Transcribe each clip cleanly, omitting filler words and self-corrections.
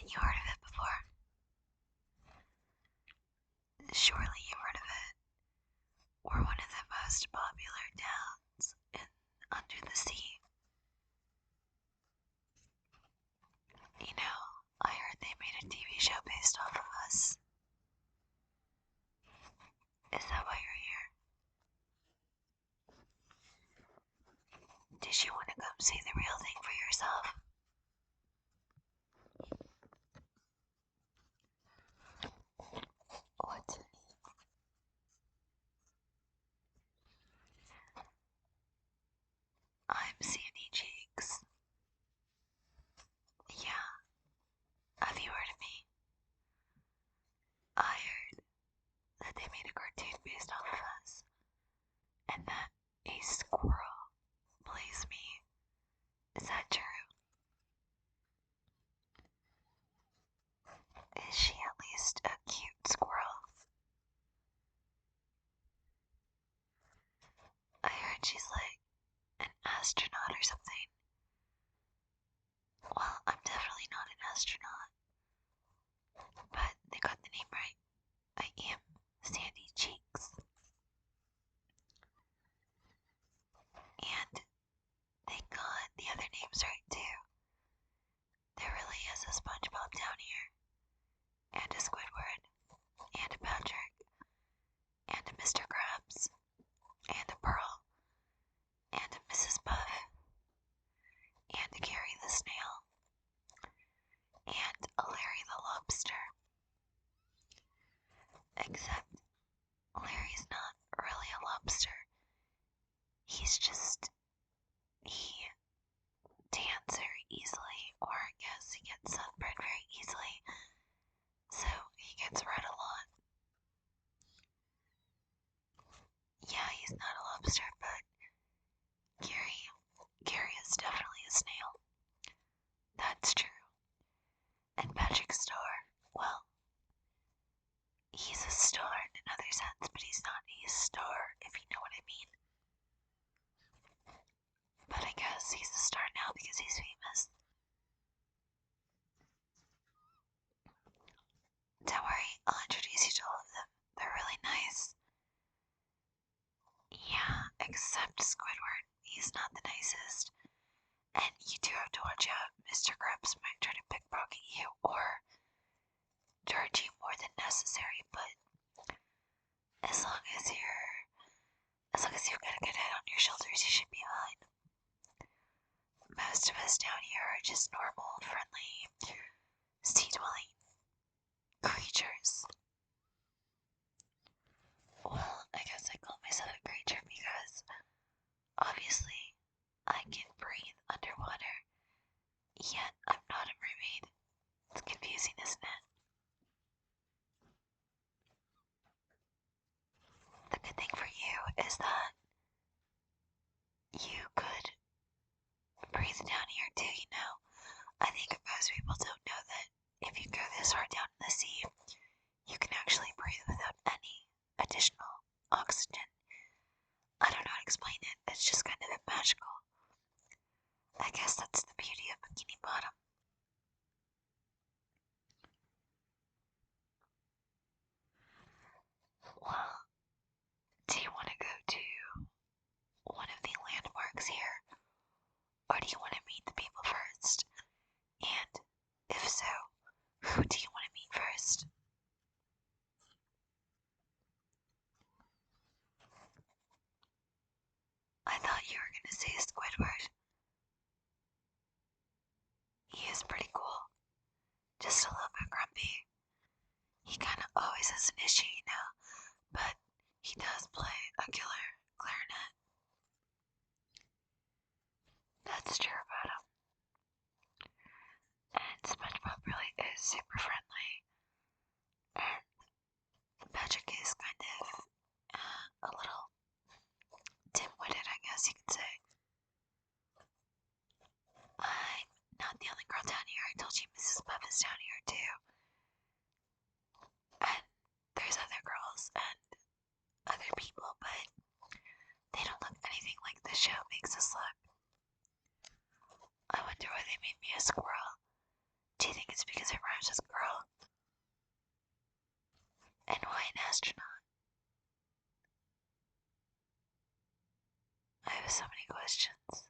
Haven't you heard of it before? Surely you've heard of it. We're one of the most popular towns under the sea. You know, I heard they made a TV show based off of us. Is that why you're here? Did you want to come see the real thing for yourself? What's your name? I'm Sandy Cheeks. Yeah, have you heard of me? I heard that they made a cartoon based off of us, and that a squirrel plays me. Is that true? Is she at least a cute squirrel? I heard she's like an astronaut or something. Well, I'm definitely not an astronaut, but they got the name right. I am Sandy Cheeks. And they got the other names right too. There really is a SpongeBob down here, and a Squidward, and a Patrick, and a Mr. Krabs, and a Pearl, and a Mrs. Puff, and a Gary the Snail, and a Larry the Lobster. Except Larry's not really a lobster. He tans very easily, or I guess he gets sunburned very easily, so he gets red a lot. Yeah, he's not a lobster, but Gary is definitely a snail. That's true. And Patrick Star, well, he's a star in another sense, but he's not a star, if you know what I mean. But I guess he's a star now because he's famous. Don't worry, I'll introduce you to all of them. They're really nice. Yeah, except Squidward. He's not the nicest. And you do have to watch out. Mr. Krabs might try to pickpocket you or charge you more than necessary, but as long as you've got a good head on your shoulders, you should be fine. Most of us down here are just normal, friendly, sea-dwelling creatures. Well, I guess I call myself a creature because, obviously, I can breathe underwater, yet I'm not a mermaid. It's confusing, isn't it? The good thing for you is that you could breathe down here too, you know. I think most people don't know that if you go this far down in the sea, you can actually breathe without any additional oxygen. I don't know how to explain it, it's just kind of magical. I guess that's the beauty of Bikini Bottom. Well, do you want to go to one of the landmarks here? Or do you want to meet the people first? And if so, who do you want to meet first? I thought you were gonna say Squidward. He is pretty cool. Just a little bit grumpy. He kinda always has an issue, you know, but he does play a killer clarinet. That's true about him. And SpongeBob really is super friendly. And Patrick is kind of a little dim-witted, I guess you could say. I'm not the only girl down here. I told you Mrs. Puff is down here too. And there's other girls and other people, but they don't look anything like the show makes us look. I wonder why they made me a squirrel. Do you think it's because it rhymes astronaut? I have so many questions.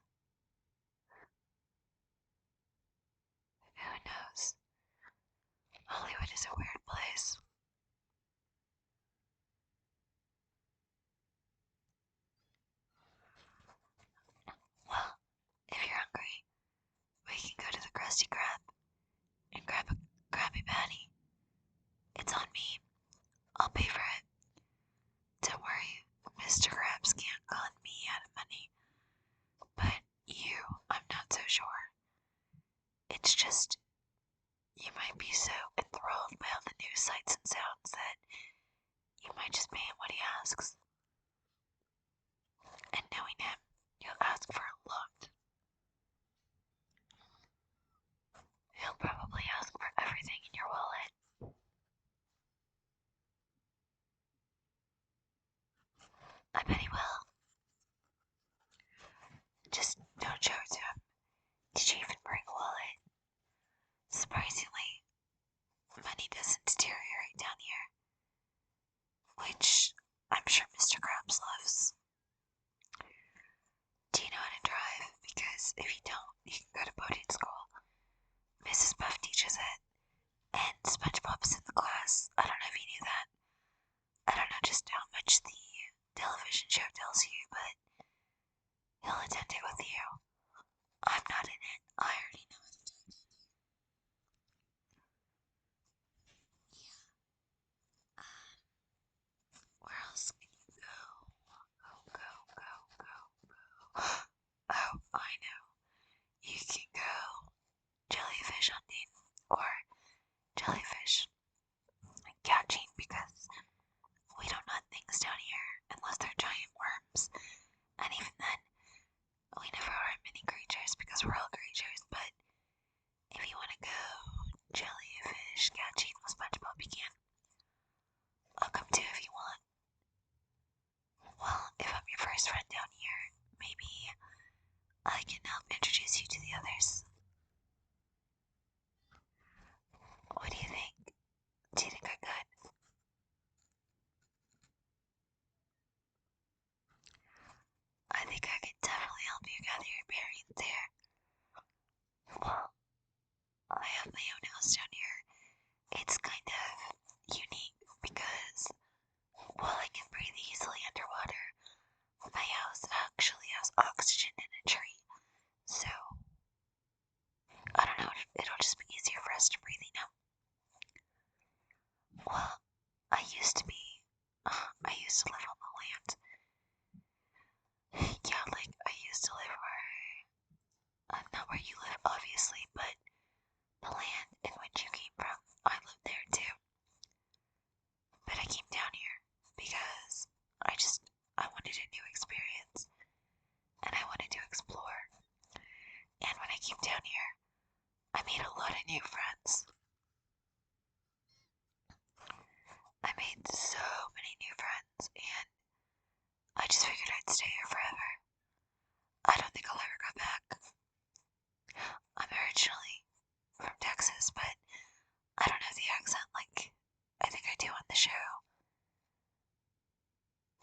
Who knows? Hollywood is a weird place. Well, if you're hungry, we can go to the Krusty Krab and grab a Krabby Patty. It's on me. I'll pay for it. Don't worry, Mr. Krabs can't con me out of money. But you, I'm not so sure. It's just, you might be so enthralled by all the new sights and sounds that you might just pay him what he asks. And knowing him, he'll ask for a lot. He'll probably ask for everything in your wallet. I bet he will. Just don't show it to him. Did you even bring a wallet? Surprisingly, money doesn't deteriorate down here. Which I'm sure Mr. Krabs loves. Do you know how to drive? Because if you don't, you can go to boating school. Mrs. Buff teaches it. And SpongeBob's in the class. I don't know if you knew that. I don't know just how much the television show tells you, but he'll attend it with you. I'm not in it. I already know it. Yeah. Where else can you go? Go. Oh, I know. You can go jellyfish hunting or jellyfish catching because we don't hunt things down here unless they're giant worms. And even then, we never harm many creatures because we're all creatures. But if you want to go jellyfish catching with SpongeBob, you can. I'll come too if you want. Well, if I'm your first friend down here, maybe I can help introduce you to the others. What do you think? Do you think I could? I think I could definitely help you gather your bearings there. Well, I have my own house down here. It's kind of unique because while I can breathe easily underwater, my house actually has oxygen in a tree. So, I don't know, it'll just be easier for us to breathe, you know? Well, I used to live on the land. Yeah, like, I used to live where, not where you live, obviously, but the land in which you came from, I lived there too. But I came down here because I wanted a new experience, and I wanted to explore. And when I came down here, I made a lot of new friends. I made so many new friends, and I just figured I'd stay here forever. I don't think I'll ever go back. I'm originally from Texas, but I don't have the accent like I think I do on the show.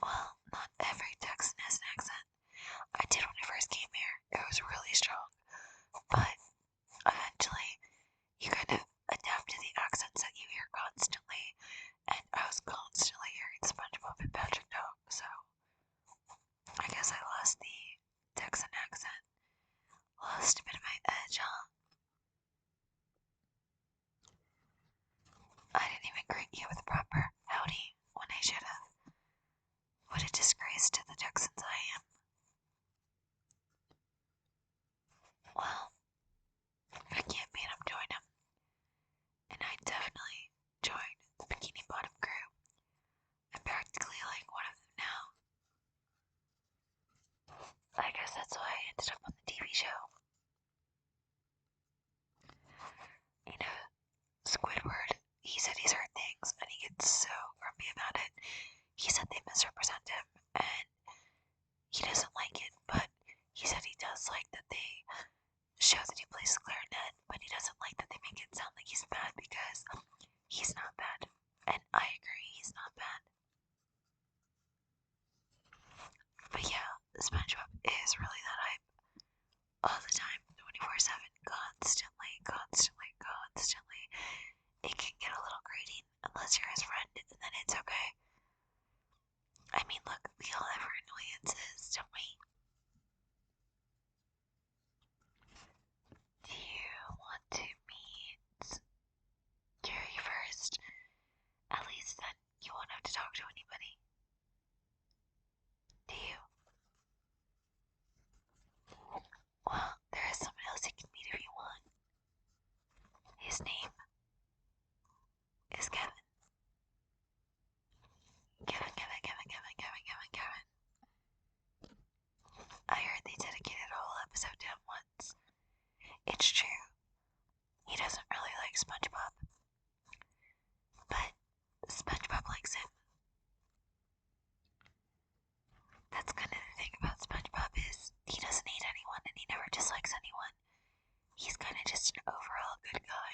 Well, not every Texan has an accent. I did when I first came here. It was really strong. But eventually, you kind of adapt to the accents that you hear constantly. And I was constantly hearing SpongeBob and Patrick Dog, so I guess I lost constantly, it can get a little grating unless you're his friend, and then it's okay. I mean, look, we all have our annoyances, don't we? Do you want to meet Gary first? At least then you won't have to talk to anybody. Do you? Well, there is someone else you can meet if you want. His name is Kevin. Kevin. I heard they dedicated a whole episode to him once. It's true. He doesn't really like SpongeBob. But SpongeBob likes him. That's kind of the thing about SpongeBob is he doesn't hate anyone and he never dislikes anyone. He's kind of just an overall good guy.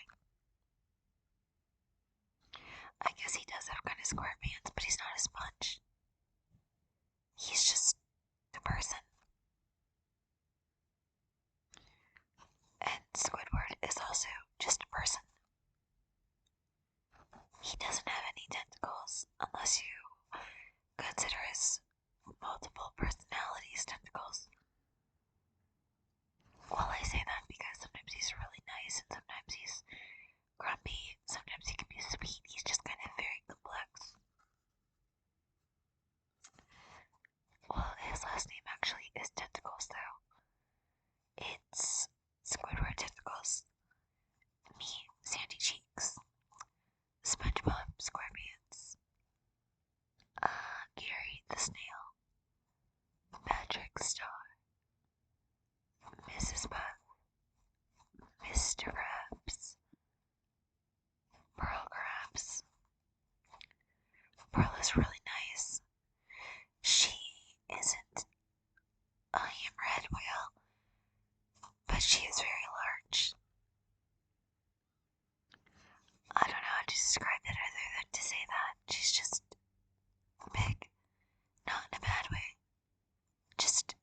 I guess he does have kind of square pants, but he's not a sponge. He's just a person. And Squidward is also just a person. He doesn't have any tentacles, unless you consider his multiple personalities tentacles. Well, I say that because sometimes he's really nice and sometimes he's grumpy, sometimes he can be sweet. He's just kind of very complex. Well, his last name actually is Tentacles, though. It's Squidward Tentacles. Me, Sandy Cheeks. SpongeBob SquarePants. Gary the Snail. Patrick Star. Mrs. Puff. Mr. Krabs. Pearl Krabs. Pearl is really nice. She isn't a hammerhead whale, but she is very large. I don't know how to describe it other than to say that she's just big. Not in a bad way. Just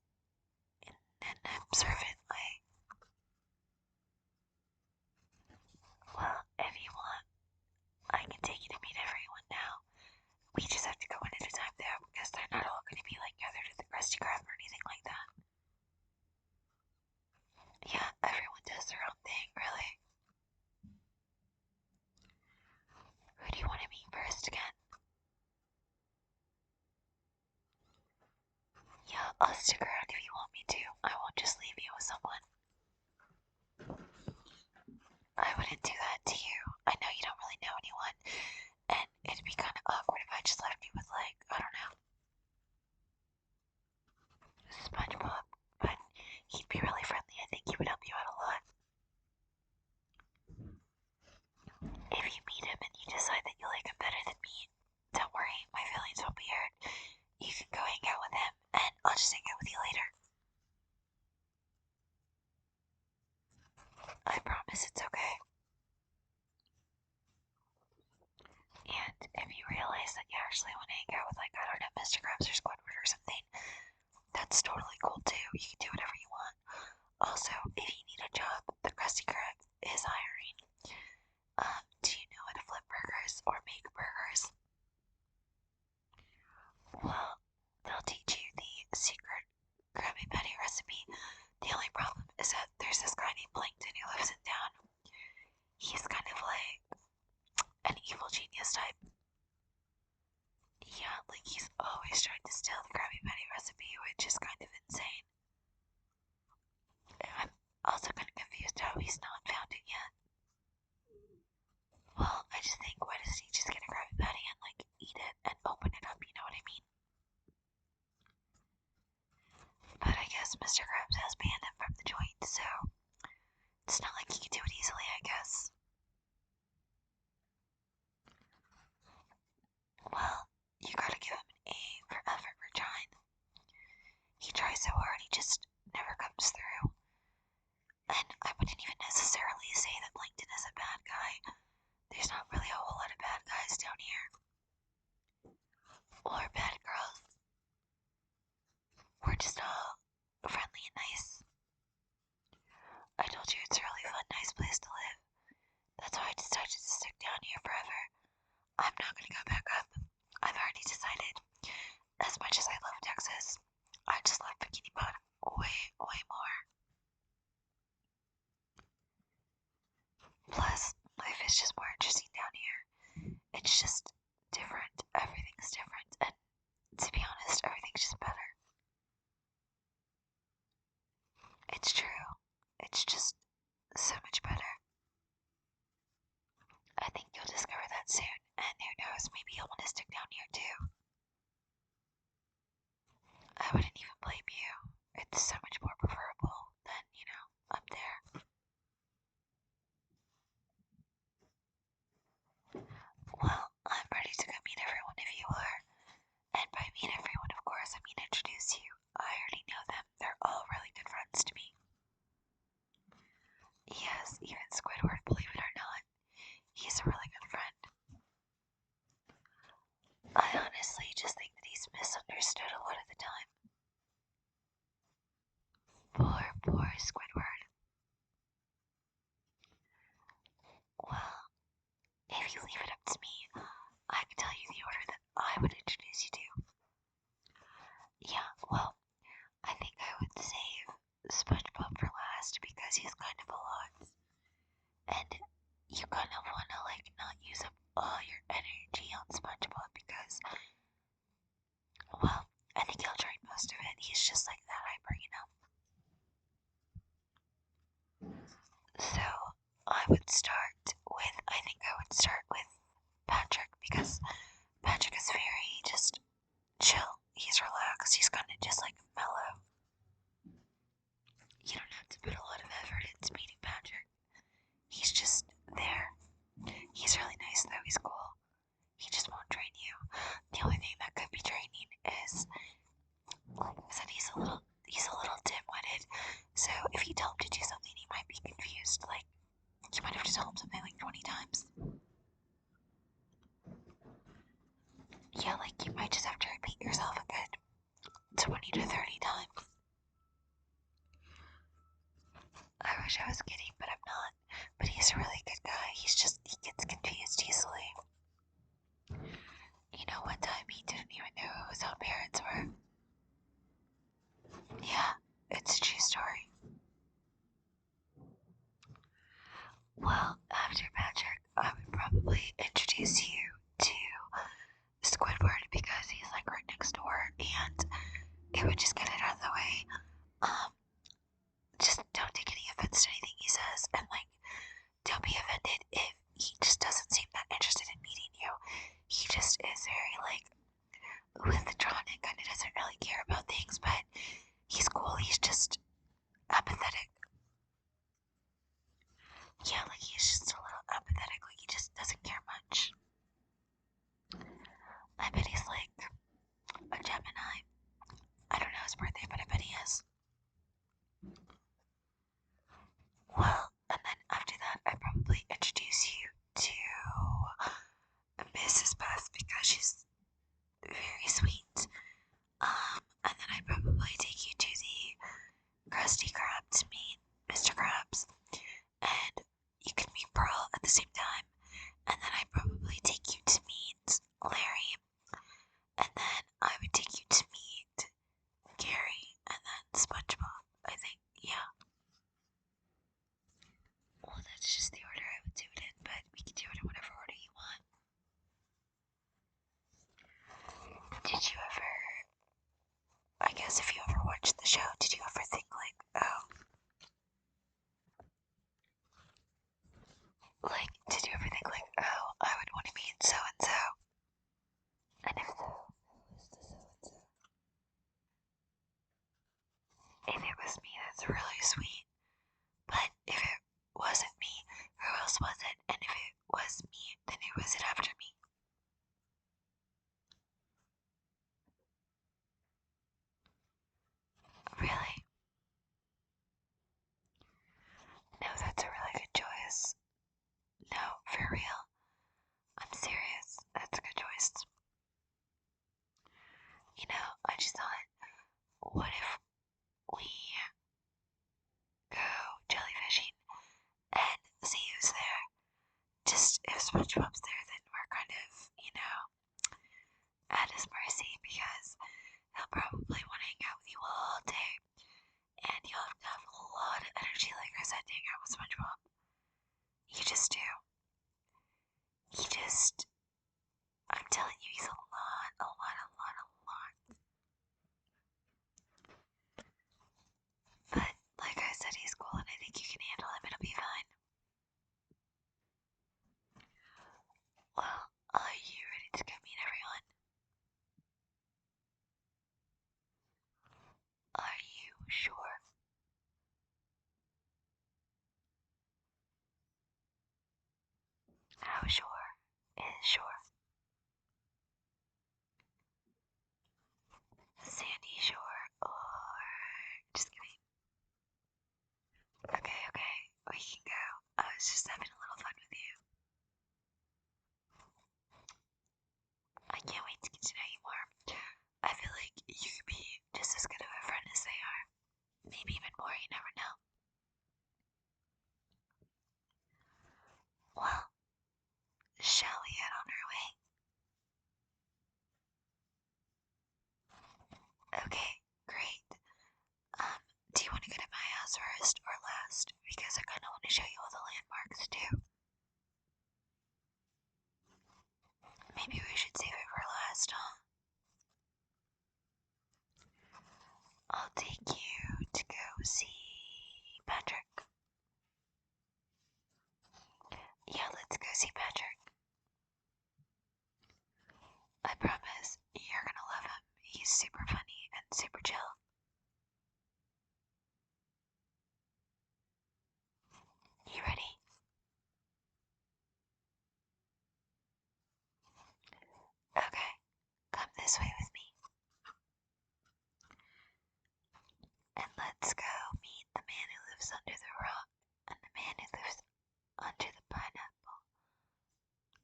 in an observant way. Well, if you want, I can take you to meet everyone now. We just have to go one at a time though, because they're not all going to be like gathered at the Krusty Krab or anything like that. Yeah, everyone does their own thing, really. Who do you want to meet first again? Yeah, I'll stick around if you want me to. I won't just leave you with someone. I wouldn't do that to you. I know you don't really know anyone, and it'd be kind of awkward if I just left you with, like, I don't know, SpongeBob, but he'd be really friendly. I think he would help you out a lot. If you meet him and you decide that you like him better than me, don't worry, my feelings won't be hurt. You can go hang out with him, and I'll just hang out with you later. I promise it's okay. And if you realize that you actually want to hang out with, like, I don't know, Mr. Krabs or Squidward or something, that's totally cool too. You can do whatever you want. Also, if you need a job, the Krusty Krab is hiring. Do you know how to flip burgers or make burgers? Well, they'll teach you the secret Krabby Patty recipe. The only problem is that there's this guy named Plankton who lives in town. He's kind of like an evil genius type. Yeah, like he's always trying to steal the Krabby Patty recipe, which is kind of insane. I'm also kind of confused how he's not found it yet. Well, I just think, why doesn't he just get a Krabby Patty and, like, eat it and open it up, you know what I mean? But I guess Mr. Krabs has banned him from the joint, so it's not like he can do it easily, I guess. Well, you gotta give him an A for effort for trying. He tries so hard, he just never comes through. And I wouldn't even necessarily say that Plankton is a bad guy. There's not really a whole lot of bad guys down here. Or bad girls. We're just all friendly and nice. I told you it's a really fun, nice place to live. down here forever. I'm not gonna go back up. I've already decided. As much as I love Texas, I just love Bikini Bottom way, way more. Plus, life is just more interesting down here. It's just different. Everything's different. And to be honest, everything's just better. It's true. It's just so much better. I think you'll discover that soon, and who knows, maybe you'll want to stick down here too. I wouldn't even blame you. It's so much more preferable than, up there. Well, I'm ready to go meet everyone if you are. And by meet everyone, of course, I mean introduce you. I already know them. They're all really good friends to me. Yes, even Squidward, believe it or not. He's a really good friend. I honestly just think that he's misunderstood a lot of the time. Poor Squidward. Well, if you leave it up to me, I can tell you the order that I would introduce you to. Yeah, well, I think I would save SpongeBob for last because he's kind of a lot. And you kind of want to, not use up all your energy on SpongeBob because, well, I think he'll drain most of it. He's just like that hyper, So, I think I would start with Patrick because Patrick is very just chill. He's relaxed. He's kind of just mellow. You don't have to put a lot of effort into meeting Patrick. He's just there. He's really nice though. He's cool. He just won't drain you. The only thing that could be draining is, like I said, he's a little dim-witted. So if you tell him to do something, he might be confused. You might have to tell him something 20 times. Yeah, you might just have to repeat yourself a good 20 to 30 times. I wish I was kidding, but I'm not. But he's a really good guy. He gets confused easily. One time he didn't even know who his own parents were. Yeah, it's a true story. Well, after Patrick, I would probably introduce you to Squidward because he's right next door, and it would just get it out of the way. Just don't take any offense to anything he says, and don't be offended if he just doesn't seem that interested in meeting you. He just is very withdrawn and kind of doesn't really care about things, but he's cool. He's just apathetic. Yeah, he's just a little apathetic. He just doesn't care much. I bet he's a Gemini. I don't know his birthday, but I bet he is. Well, and then after that, I probably introduce you to Mrs. Beth because she's very sweet. And then I probably take you to the Krusty Krab to meet Mr. Krabs, and you can meet Pearl at the same time. And then I probably take you to meet Larry, and then I would take you to meet Gary, and then SpongeBob. I think, yeah. Well, that's just the order I would do it in, but we can do it in whatever order you want. Did you ever, I guess if you ever watched the show, did you ever think oh, SpongeBob's there, then we're kind of, at his mercy because he'll probably want to hang out with you all day, and you'll have a lot of energy, like I said, to hang out with SpongeBob. You just do. I'm telling you, he's a lot. But, like I said, he's cool, and I think you can handle him. It'll be fine. Well, are you ready to go meet everyone? Are you sure? How sure is sure? Sandy Shore, or just kidding. Okay, we can go. I was just having a little fun with you. I can't wait to get to know you more. I feel like you could be just as good of a friend as they are. Maybe even more, you never know. Well, shall we get on our way? Okay, great. Do you want to go to my house first or last? Because I kind of want to show you all the landmarks too. Maybe we should save it for last, huh? I'll take you to go see Patrick. Yeah, let's go see Patrick. I promise, you're gonna love him. He's super funny and super chill. You ready? Okay, come this way with me. And let's go meet the man who lives under the rock and the man who lives under the pineapple,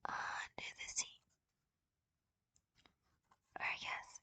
under the sea. Or yes,